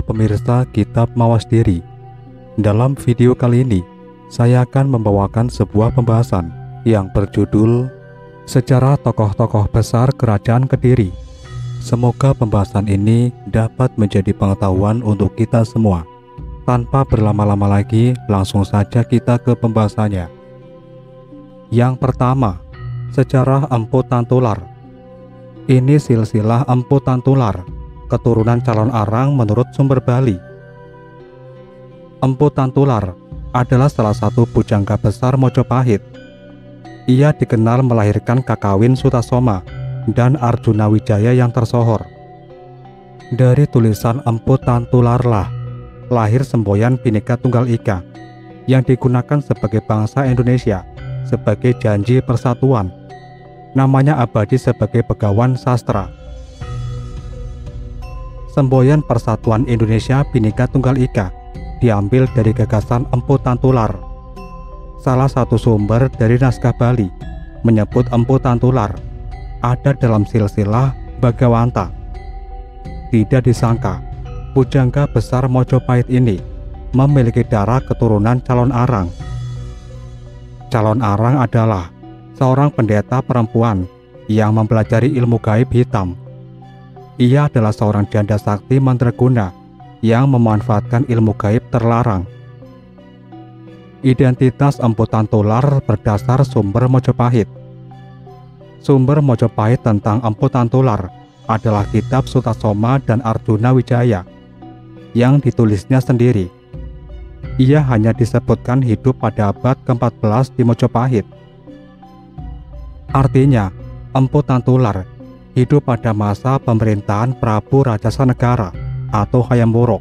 Halo pemirsa Kitab Mawas Diri. Dalam video kali ini, saya akan membawakan sebuah pembahasan yang berjudul Sejarah Tokoh-tokoh Besar Kerajaan Kediri. Semoga pembahasan ini dapat menjadi pengetahuan untuk kita semua. Tanpa berlama-lama lagi, langsung saja kita ke pembahasannya. Yang pertama, sejarah Empu Tantular. Ini silsilah Empu Tantular, keturunan calon arang menurut sumber Bali. Empu Tantular adalah salah satu pujangga besar Mojopahit. Ia dikenal melahirkan Kakawin Sutasoma dan Arjuna Wijaya yang tersohor. Dari tulisan Empu Tantularlah lahir semboyan Bhinneka Tunggal Ika yang digunakan sebagai bangsa Indonesia sebagai janji persatuan. Namanya abadi sebagai Begawan Sastra. Semboyan Persatuan Indonesia Bhinneka Tunggal Ika diambil dari gagasan Empu Tantular. Salah satu sumber dari naskah Bali menyebut Empu Tantular ada dalam silsilah Bagawanta. Tidak disangka, pujangga besar Mojopahit ini memiliki darah keturunan calon arang. Calon arang adalah seorang pendeta perempuan yang mempelajari ilmu gaib hitam. Ia adalah seorang janda sakti mandraguna yang memanfaatkan ilmu gaib terlarang. Identitas Empu Tantular berdasar sumber Mojopahit. Sumber Mojopahit tentang Empu Tantular adalah kitab Sutasoma dan Arjuna Wijaya yang ditulisnya sendiri. Ia hanya disebutkan hidup pada abad ke-14 di Mojopahit. Artinya, Empu Tantular hidup pada masa pemerintahan Prabu Rajasa Negara atau Hayam Wuruk.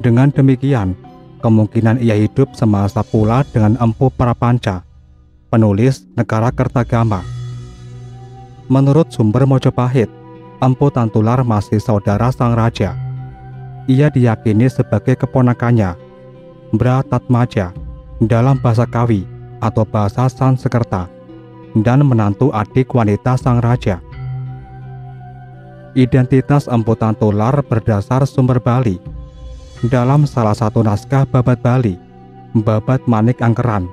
Dengan demikian, kemungkinan ia hidup semasa pula dengan Empu Prapanca, penulis Negara Kertagama. Menurut sumber Mojopahit, Empu Tantular masih saudara sang raja. Ia diyakini sebagai keponakannya, Bratatmaja, dalam bahasa Kawi atau bahasa Sanskerta, dan menantu adik wanita sang raja. Identitas Empu Tantular berdasar sumber Bali. Dalam salah satu naskah Babat Bali, Babat Manik Angkeran,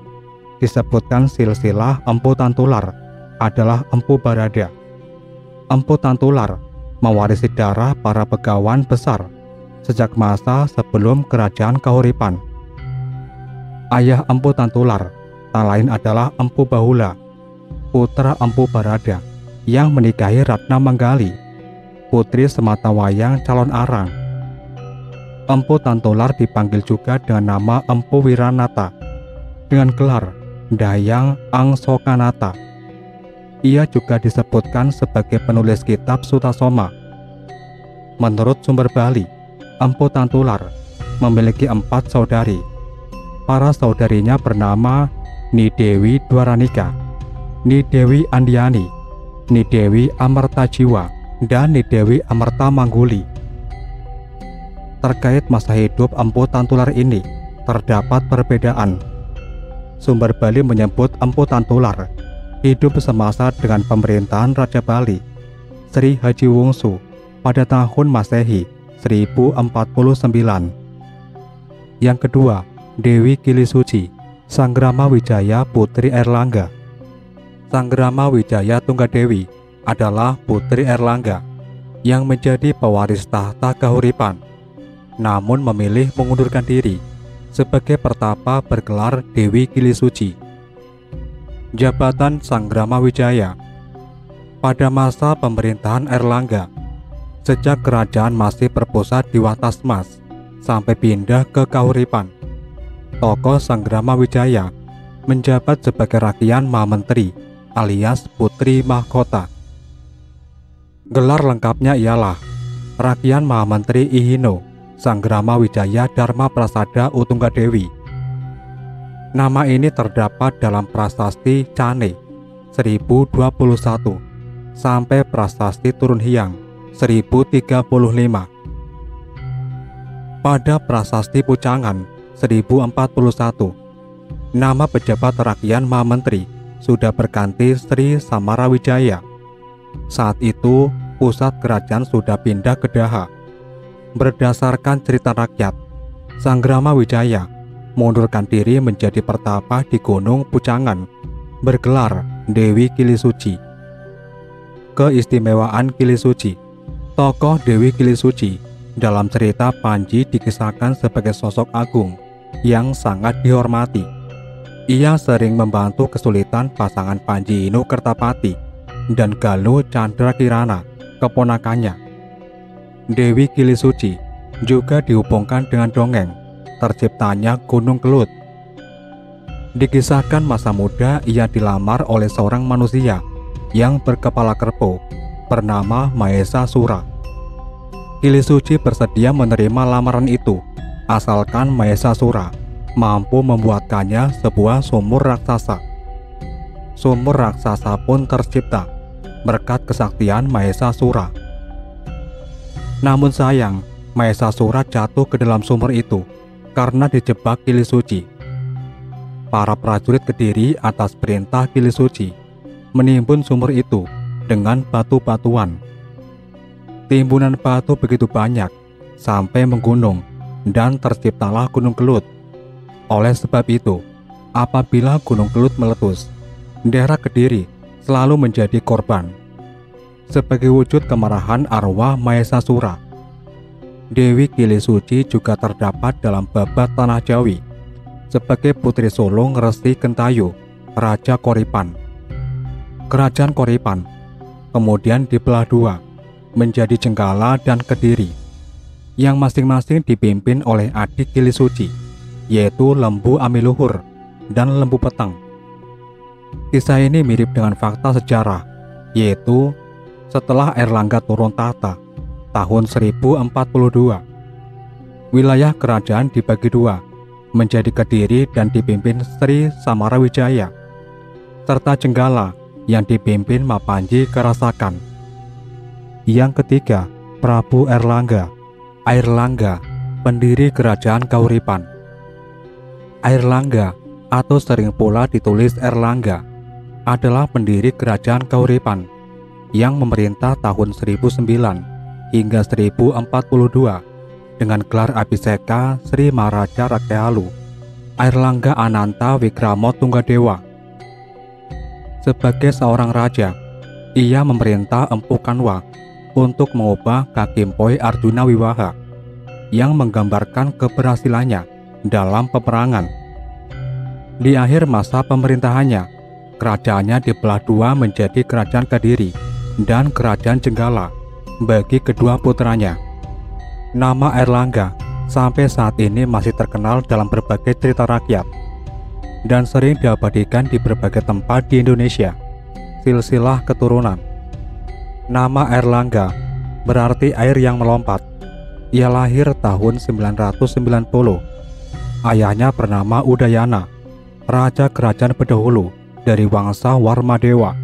disebutkan silsilah Empu Tantular adalah Empu Barada. Empu Tantular mewarisi darah para begawan besar sejak masa sebelum kerajaan Kahuripan. Ayah Empu Tantular tak lain adalah Empu Bahula, putra Empu Barada yang menikahi Ratna Manggali, putri sematawayang calon arang. Empu Tantular dipanggil juga dengan nama Empu Wiranata dengan gelar Dayang Angsokanata. Ia juga disebutkan sebagai penulis kitab Sutasoma. Menurut sumber Bali, Empu Tantular memiliki 4 saudari. Para saudarinya bernama Nidewi Dwaranika, Nidewi Andiani, Nidewi Amartajiwa, dan Nidewi Amarta Mangguli. Terkait masa hidup Empu Tantular ini terdapat perbedaan. Sumber Bali menyebut Empu Tantular hidup semasa dengan pemerintahan Raja Bali Sri Haji Wungsu pada tahun Masehi 1049. Yang kedua, Dewi Kilisuci, Sanggrama Wijaya putri Erlangga. Sanggrama Wijaya Tunggadewi adalah putri Erlangga yang menjadi pewaris tahta Kahuripan, namun memilih mengundurkan diri sebagai pertapa bergelar Dewi Kilisuci. Jabatan Sanggrama Wijaya pada masa pemerintahan Erlangga, sejak kerajaan masih berpusat di Watasmas sampai pindah ke Kahuripan, tokoh Sanggrama Wijaya menjabat sebagai Rakian Mahamenteri alias Putri Mahkota. Gelar lengkapnya ialah Rakian Mahamenteri Ihino Sanggrama Wijaya Dharma Prasada Utunggadewi. Nama ini terdapat dalam Prasasti Cane 1021 sampai Prasasti Turun Hyang 1035. Pada Prasasti Pucangan 1041, nama pejabat Rakian Mahamenteri sudah berganti Sri Samarawijaya. Saat itu, pusat kerajaan sudah pindah ke Daha. Berdasarkan cerita rakyat, Sang Rama Wijaya mengundurkan diri menjadi pertapa di Gunung Pucangan, bergelar Dewi Kilisuci. Keistimewaan Kilisuci. Tokoh Dewi Kilisuci dalam cerita Panji dikisahkan sebagai sosok agung yang sangat dihormati. Ia sering membantu kesulitan pasangan Panji Inu Kertapati dan Galuh Candra Kirana, keponakannya. Dewi Kilisuci juga dihubungkan dengan dongeng terciptanya Gunung Kelut. Dikisahkan masa muda ia dilamar oleh seorang manusia yang berkepala kerbau bernama Mahesa Sura. Kilisuci bersedia menerima lamaran itu asalkan Mahesa Sura mampu membuatkannya sebuah sumur raksasa. Sumur raksasa pun tercipta berkat kesaktian Mahesa Sura. Namun sayang, Mahesa Sura jatuh ke dalam sumur itu karena dijebak Kilisuci. Para prajurit Kediri atas perintah Kilisuci menimbun sumur itu dengan batu-batuan. Timbunan batu begitu banyak sampai menggunung dan terciptalah Gunung Kelut. Oleh sebab itu, apabila Gunung Kelut meletus, daerah Kediri selalu menjadi korban. Sebagai wujud kemarahan arwah Mahesa Sura, Dewi Kilisuci juga terdapat dalam babat Tanah Jawi sebagai putri sulung Resi Kentayu, Raja Koripan. Kerajaan Koripan kemudian dibelah dua menjadi Jenggala dan Kediri, yang masing-masing dipimpin oleh adik Kilisuci, yaitu Lembu Amiluhur dan Lembu Petang. Kisah ini mirip dengan fakta sejarah, yaitu setelah Airlangga turun tahta tahun 1042, wilayah kerajaan dibagi dua menjadi Kediri dan dipimpin Sri Samarawijaya, serta Jenggala yang dipimpin Mapanji Karasakan. Yang ketiga, Prabu Airlangga. Airlangga, pendiri kerajaan Kauripan. Airlangga, atau sering pula ditulis Erlangga, adalah pendiri kerajaan Kauripan yang memerintah tahun 1009 hingga 1042 dengan gelar Abhiseka Sri Maharaja Rakyalu Airlangga Ananta Wikramo Tunggadewa. Sebagai seorang raja, ia memerintah Empu Kanwa untuk mengubah Kakimpoi Arjuna Wiwaha yang menggambarkan keberhasilannya dalam peperangan. Di akhir masa pemerintahannya, kerajaannya dibelah dua menjadi Kerajaan Kediri dan Kerajaan Jenggala bagi kedua putranya. Nama Airlangga sampai saat ini masih terkenal dalam berbagai cerita rakyat dan sering diabadikan di berbagai tempat di Indonesia. Silsilah keturunan. Nama Airlangga berarti air yang melompat. Ia lahir tahun 990. Ayahnya bernama Udayana, raja kerajaan pendahulu dari Wangsa Warmadewa.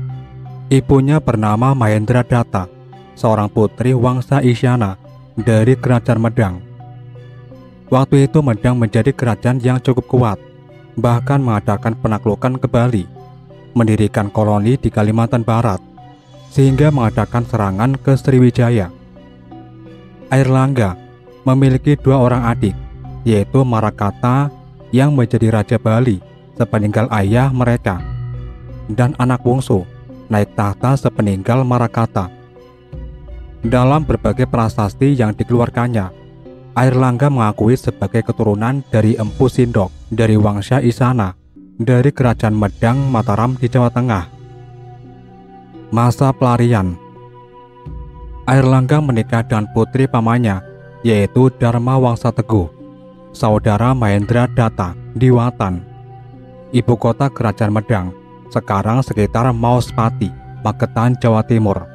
Ibunya bernama Mahendra Datta, seorang putri Wangsa Isyana dari kerajaan Medang. Waktu itu Medang menjadi kerajaan yang cukup kuat, bahkan mengadakan penaklukan ke Bali, mendirikan koloni di Kalimantan Barat, sehingga mengadakan serangan ke Sriwijaya. Airlangga memiliki dua orang adik, yaitu Marakata yang menjadi Raja Bali sepeninggal ayah mereka, dan anak bungsu naik tahta sepeninggal Marakata. Dalam berbagai prasasti yang dikeluarkannya, Airlangga mengakui sebagai keturunan dari Empu Sindok dari Wangsa Isana dari Kerajaan Medang Mataram di Jawa Tengah. Masa pelarian. Airlangga menikah dengan putri pamannya, yaitu Dharma Wangsa Teguh, saudara Mahendra Datta di Watan, ibu kota Kerajaan Medang, sekarang sekitar Mauspati, Magetan, Jawa Timur.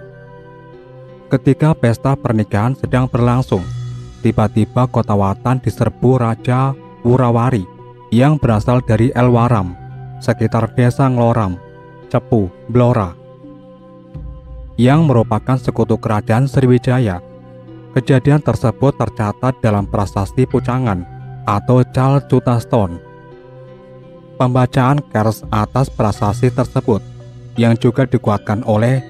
Ketika pesta pernikahan sedang berlangsung, tiba-tiba kota Watan diserbu Raja Wurawari yang berasal dari Elwaram, sekitar desa Ngloram, Cepu, Blora, yang merupakan sekutu kerajaan Sriwijaya. Kejadian tersebut tercatat dalam prasasti Pucangan atau Cal Cutaston. Pembacaan kers atas prasasti tersebut yang juga dikuatkan oleh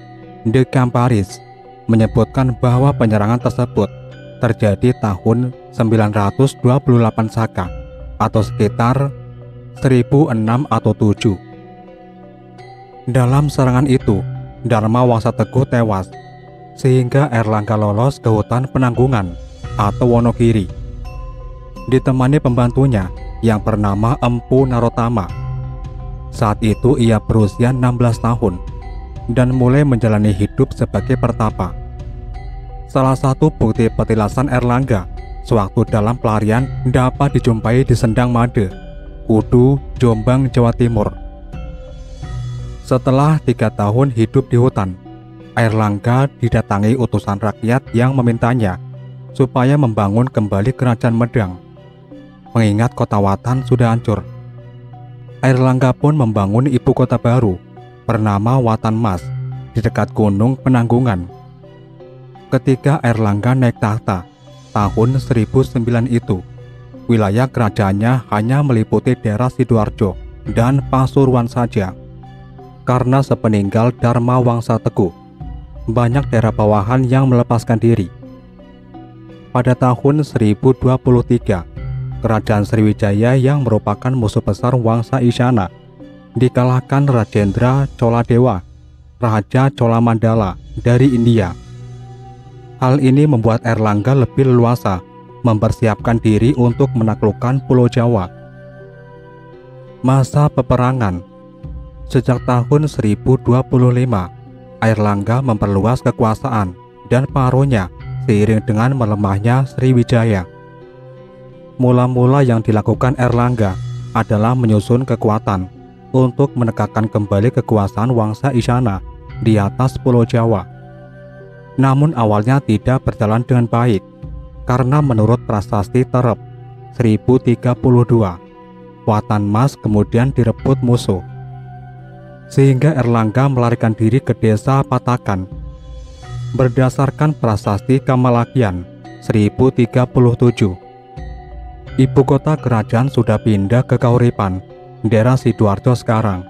De Camparis menyebutkan bahwa penyerangan tersebut terjadi tahun 928 Saka atau sekitar 1006 atau 7. Dalam serangan itu, Dharma Wangsa Teguh tewas, sehingga Airlangga lolos ke hutan penanggungan atau Wonogiri, ditemani pembantunya yang bernama Empu Narotama. Saat itu ia berusia 16 tahun dan mulai menjalani hidup sebagai pertapa. Salah satu bukti petilasan Airlangga sewaktu dalam pelarian dapat dijumpai di Sendang Made, Kudu, Jombang, Jawa Timur. Setelah 3 tahun hidup di hutan, Airlangga didatangi utusan rakyat yang memintanya supaya membangun kembali kerajaan Medang, mengingat kota Watan sudah hancur. Airlangga pun membangun ibu kota baru bernama Watan Mas di dekat Gunung Penanggungan. Ketika Airlangga naik tahta tahun 1009 itu, wilayah kerajaannya hanya meliputi daerah Sidoarjo dan Pasuruan saja. Karena sepeninggal Dharma Wangsa Teguh, banyak daerah bawahan yang melepaskan diri. Pada tahun 1023, Kerajaan Sriwijaya yang merupakan musuh besar Wangsa Isyana dikalahkan Rajendra Choladewa, Raja Cholamandala dari India. Hal ini membuat Airlangga lebih leluasa mempersiapkan diri untuk menaklukkan Pulau Jawa. Masa peperangan. Sejak tahun 1025, Airlangga memperluas kekuasaan dan pengaruhnya seiring dengan melemahnya Sriwijaya. Mula-mula yang dilakukan Airlangga adalah menyusun kekuatan untuk menegakkan kembali kekuasaan Wangsa Isyana di atas Pulau Jawa. Namun awalnya tidak berjalan dengan baik, karena menurut Prasasti Terep 1032, Watan Mas kemudian direbut musuh, sehingga Airlangga melarikan diri ke desa Patakan. Berdasarkan Prasasti Kamalakian 1037, ibu kota kerajaan sudah pindah ke Kauripan, daerah Sidoarjo sekarang.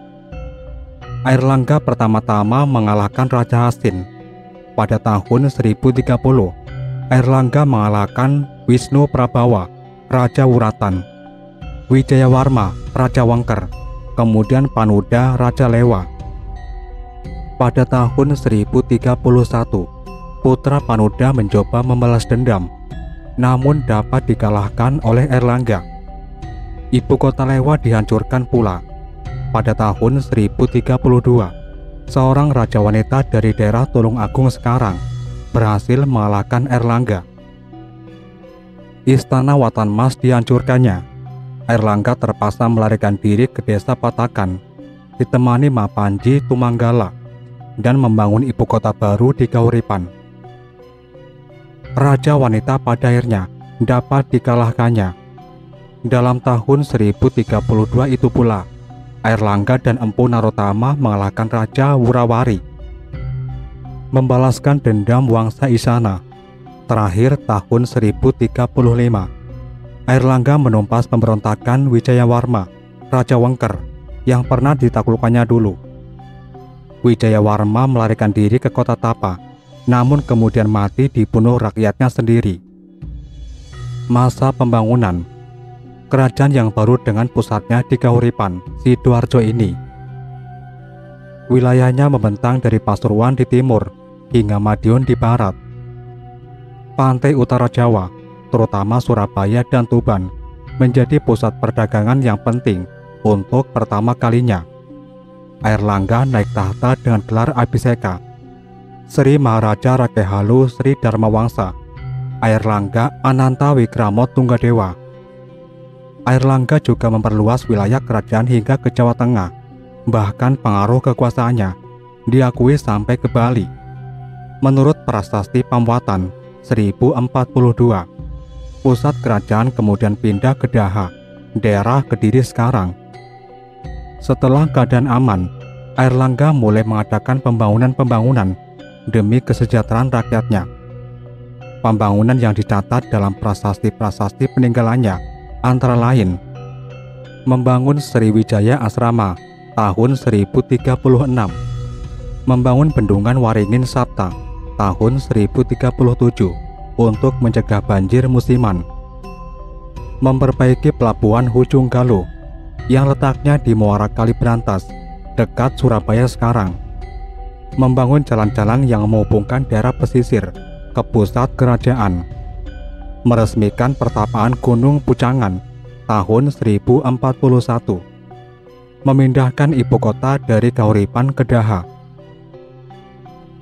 Airlangga pertama-tama mengalahkan Raja Hastin. Pada tahun 1030, Airlangga mengalahkan Wisnu Prabawa, Raja Wuratan, Wijayawarma, Raja Wengker, kemudian Panuda, Raja Lewa. Pada tahun 1031, putra Panuda mencoba membalas dendam, namun dapat dikalahkan oleh Airlangga. Ibu kota Lewa dihancurkan pula. Pada tahun 1032, seorang raja wanita dari daerah Tulungagung sekarang berhasil mengalahkan Airlangga. Istana Watan Mas dihancurkannya. Airlangga terpaksa melarikan diri ke desa Patakan, ditemani Mapanji Tumanggala, dan membangun ibu kota baru di Kauripan. Raja wanita pada akhirnya dapat dikalahkannya. Dalam tahun 1032 itu pula, Airlangga dan Empu Narotama mengalahkan Raja Wurawari, membalaskan dendam Wangsa Isyana. Terakhir tahun 1035, Airlangga menumpas pemberontakan Wijayawarma, Raja Wengker, yang pernah ditaklukkannya dulu. Wijayawarma melarikan diri ke kota Tapa, namun kemudian mati dibunuh rakyatnya sendiri. Masa pembangunan. Kerajaan yang baru dengan pusatnya di Kauripan, Sidoarjo ini. Wilayahnya membentang dari Pasuruan di timur hingga Madiun di barat. Pantai utara Jawa, terutama Surabaya dan Tuban, menjadi pusat perdagangan yang penting untuk pertama kalinya. Airlangga naik tahta dengan gelar Abhiseka, Sri Maharaja Rakehalu Sri Dharma Wangsa, Airlangga Ananta Wikramo Tunggadewa. Airlangga juga memperluas wilayah kerajaan hingga ke Jawa Tengah, bahkan pengaruh kekuasaannya diakui sampai ke Bali. Menurut Prasasti Pamwatan 1042, pusat kerajaan kemudian pindah ke Daha, daerah Kediri sekarang. Setelah keadaan aman, Airlangga mulai mengadakan pembangunan demi kesejahteraan rakyatnya. Pembangunan yang dicatat dalam prasasti-prasasti peninggalannya antara lain: membangun Sriwijaya Asrama tahun 1036, membangun Bendungan Waringin Sapta tahun 1037, untuk mencegah banjir musiman. Memperbaiki pelabuhan Hujung Galuh yang letaknya di Muara Kalibrantas dekat Surabaya sekarang. Membangun jalan-jalan yang menghubungkan daerah pesisir ke pusat kerajaan. Meresmikan pertapaan Gunung Pucangan tahun 1041. Memindahkan ibu kota dari Kahuripan ke Daha.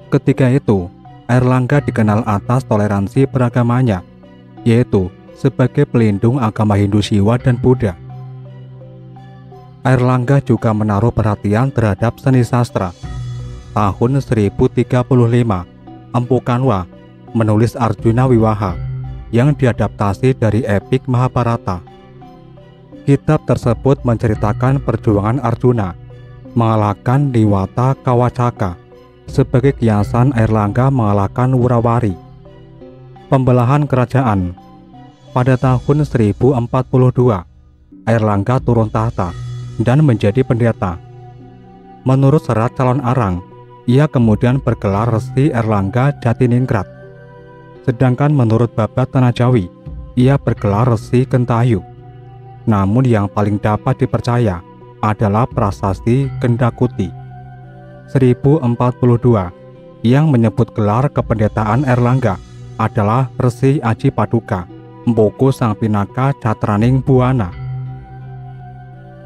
Ketika itu, Airlangga dikenal atas toleransi beragamanya, yaitu sebagai pelindung agama Hindu Siwa dan Buddha. Airlangga juga menaruh perhatian terhadap seni sastra. Tahun 1035, Empu Kanwa menulis Arjuna Wiwaha yang diadaptasi dari epik Mahabharata. Kitab tersebut menceritakan perjuangan Arjuna mengalahkan Niwata Kawacaka sebagai kiasan Airlangga mengalahkan Wurawari. Pembelahan kerajaan. Pada tahun 1042, Airlangga turun tahta dan menjadi pendeta. Menurut serat calon arang, ia kemudian bergelar Resi Airlangga Jatiningrat. Sedangkan menurut Babat Tanah Jawi, ia bergelar Resi Kentayu. Namun yang paling dapat dipercaya adalah prasasti Gendakuti 1042 yang menyebut gelar kependetaan Airlangga adalah Resi Aji Paduka Mboku Sang Pinaka Catraning Buana.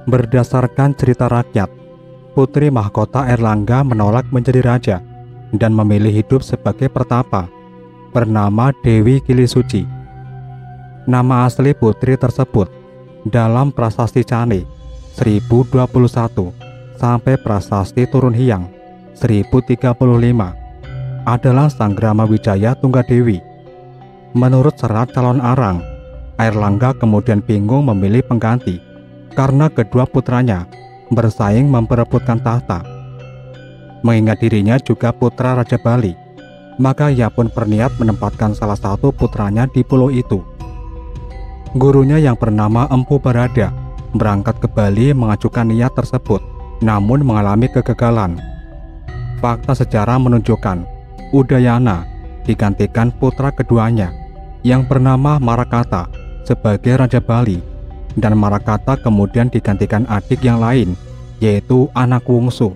Berdasarkan cerita rakyat, putri mahkota Airlangga menolak menjadi raja dan memilih hidup sebagai pertapa, bernama Dewi Kilisuci. Nama asli putri tersebut dalam Prasasti Cane 1021 sampai Prasasti Turun Hyang 1035 adalah Sanggrama Wijaya Tunggadewi. Menurut serat calon arang, Airlangga kemudian bingung memilih pengganti karena kedua putranya bersaing memperebutkan tahta. Mengingat dirinya juga putra Raja Bali, maka ia pun berniat menempatkan salah satu putranya di pulau itu. Gurunya yang bernama Empu Barada berangkat ke Bali mengajukan niat tersebut, namun mengalami kegagalan. Fakta sejarah menunjukkan Udayana digantikan putra keduanya yang bernama Marakata sebagai Raja Bali, dan Marakata kemudian digantikan adik yang lain, yaitu anak Wungsu.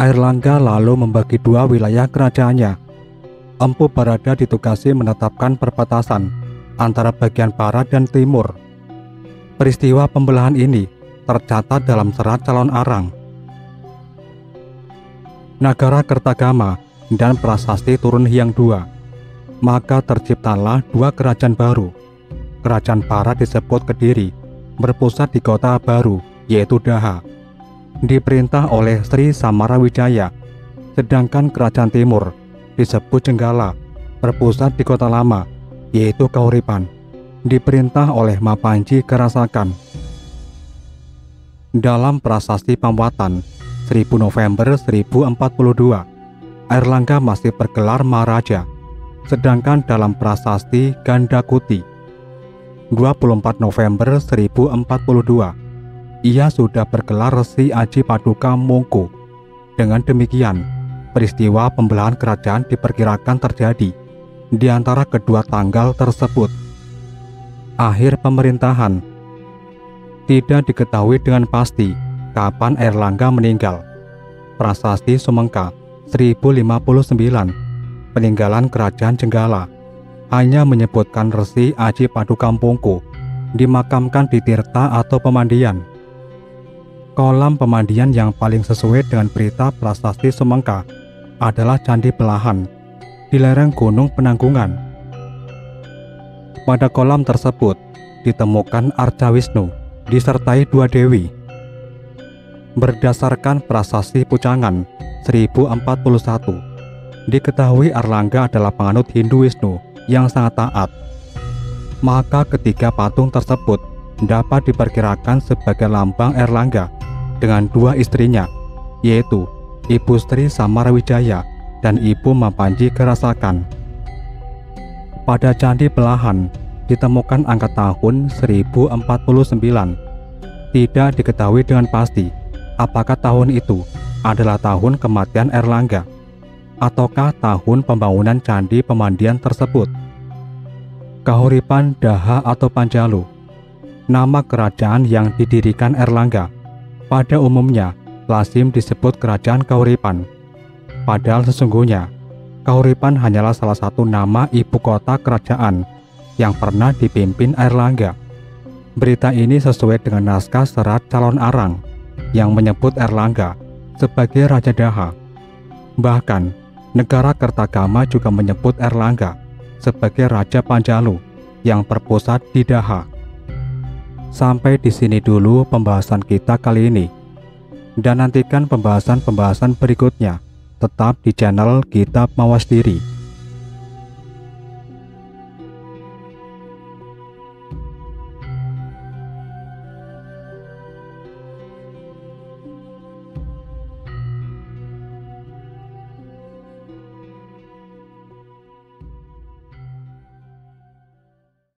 Airlangga lalu membagi dua wilayah kerajaannya. Empu Barada ditugasi menetapkan perbatasan antara bagian barat dan timur. Peristiwa pembelahan ini tercatat dalam serat calon arang. Nagara Kertagama dan Prasasti Turun Hyang II. Maka terciptalah dua kerajaan baru. Kerajaan barat disebut Kediri, berpusat di kota baru, yaitu Daha, diperintah oleh Sri Samarawijaya. Sedangkan kerajaan timur disebut Jenggala, berpusat di kota lama, yaitu Kahuripan, diperintah oleh Mapanji Karasakan. Dalam Prasasti Pamwatan 1000 November 1042, Airlangga masih bergelar Maharaja, sedangkan dalam Prasasti Gandakuti 24 November 1042, ia sudah bergelar Resi Aji Paduka Mongko. Dengan demikian, peristiwa pembelahan kerajaan diperkirakan terjadi di antara kedua tanggal tersebut. Akhir pemerintahan. Tidak diketahui dengan pasti kapan Airlangga meninggal. Prasasti Sumengka 1059, peninggalan kerajaan Jenggala, hanya menyebutkan Resi Aji Paduka Mongko dimakamkan di Tirta atau pemandian. Kolam pemandian yang paling sesuai dengan berita Prasasti Sumengka adalah Candi Belahan di lereng Gunung Penanggungan. Pada kolam tersebut ditemukan Arca Wisnu disertai dua dewi. Berdasarkan Prasasti Pucangan 1041, diketahui Airlangga adalah penganut Hindu Wisnu yang sangat taat. Maka ketiga patung tersebut dapat diperkirakan sebagai lambang Airlangga dengan dua istrinya, yaitu Ibu Sri Samarawijaya dan Ibu Mapanji Karasakan. Pada Candi Belahan ditemukan angka tahun 1049. Tidak diketahui dengan pasti apakah tahun itu adalah tahun kematian Airlangga. ataukah tahun pembangunan candi pemandian tersebut. Kahuripan Daha atau Panjalu, nama kerajaan yang didirikan Erlangga. Pada umumnya lazim disebut Kerajaan Kahuripan. Padahal sesungguhnya Kahuripan hanyalah salah satu nama ibu kota kerajaan yang pernah dipimpin Erlangga. Berita ini sesuai dengan naskah serat calon arang yang menyebut Erlangga sebagai Raja Daha. Bahkan, negara Kertagama juga menyebut Erlangga sebagai Raja Panjalu yang berpusat di Daha. Sampai di sini dulu pembahasan kita kali ini. Dan nantikan pembahasan-pembahasan berikutnya tetap di channel Kitab Mawas Diri.